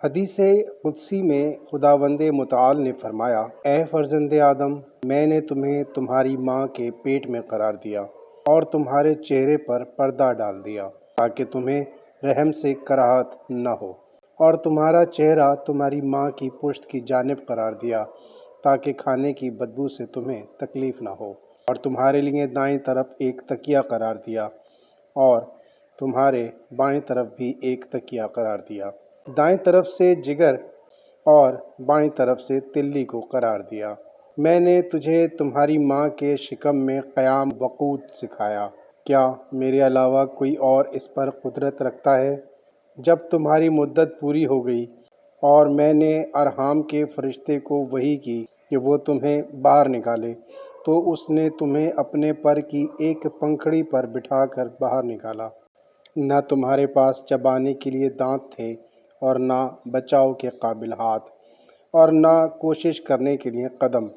حدیث قدسی میں خداوند متعال نے فرمایا، اے فرزند آدم، میں نے تمہیں تمہاری ماں کے پیٹ میں قرار دیا اور تمہارے چہرے پر پردہ ڈال دیا تاکہ تمہیں رحم سے کراہت نہ ہو، اور تمہارا چہرہ تمہاری ماں کی پشت کی جانب قرار دیا تاکہ کھانے کی بدبو سے تمہیں تکلیف نہ ہو، اور تمہارے لیے دائیں طرف ایک تکیہ قرار دیا اور تمہارے بائیں طرف بھی ایک تکیہ قرار دیا، دائیں طرف سے جگر اور بائیں طرف سے تلی کو قرار دیا۔ میں نے تجھے تمہاری ماں کے شکم میں قیام وقود سکھایا، کیا میرے علاوہ کوئی اور اس پر قدرت رکھتا ہے؟ جب تمہاری مدت پوری ہو گئی اور میں نے ارحام کے فرشتے کو وحی کی کہ وہ تمہیں باہر نکالے، تو اس نے تمہیں اپنے پر کی ایک پنکھڑی پر بٹھا کر باہر نکالا۔ نہ تمہارے پاس چبانے کے لیے دانت تھے اور نہ بچاؤ کے قابل ہاتھ اور نہ کوشش کرنے کے لیے قدم۔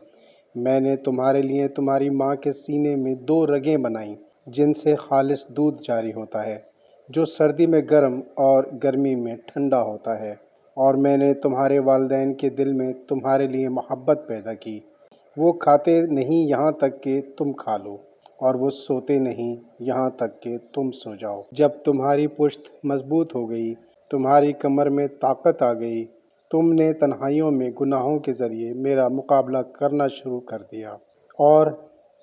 میں نے تمہارے لیے تمہاری ماں کے سینے میں 2 رگیں بنائیں جن سے خالص دودھ جاری ہوتا ہے، جو سردی میں گرم اور گرمی میں ٹھنڈا ہوتا ہے، اور میں نے تمہارے والدین کے دل میں تمہارے لیے محبت پیدا کی۔ وہ کھاتے نہیں یہاں تک کہ تم کھا لو، اور وہ سوتے نہیں یہاں تک کہ تم سو جاؤ۔ جب تمہاری پشت مضبوط ہو گئی، تمہاری کمر میں طاقت آ گئی، تم نے تنہائیوں میں گناہوں کے ذریعے میرا مقابلہ کرنا شروع کر دیا اور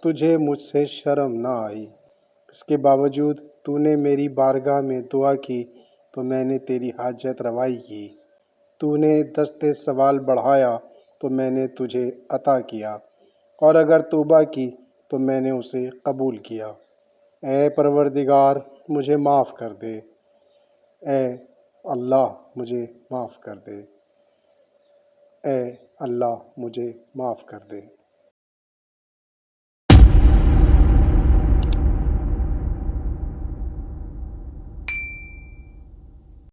تجھے مجھ سے شرم نہ آئی۔ اس کے باوجود تو نے میری بارگاہ میں دعا کی تو میں نے تیری حاجت روائی کی۔ تو نے دست سوال بڑھایا تو میں نے تجھے عطا کیا، اور اگر توبہ کی تو میں نے اسے قبول کیا۔ اے پروردگار، مجھے معاف کر دے، اے اللہ مجھے معاف کر دے، اے اللہ مجھے معاف کر دے۔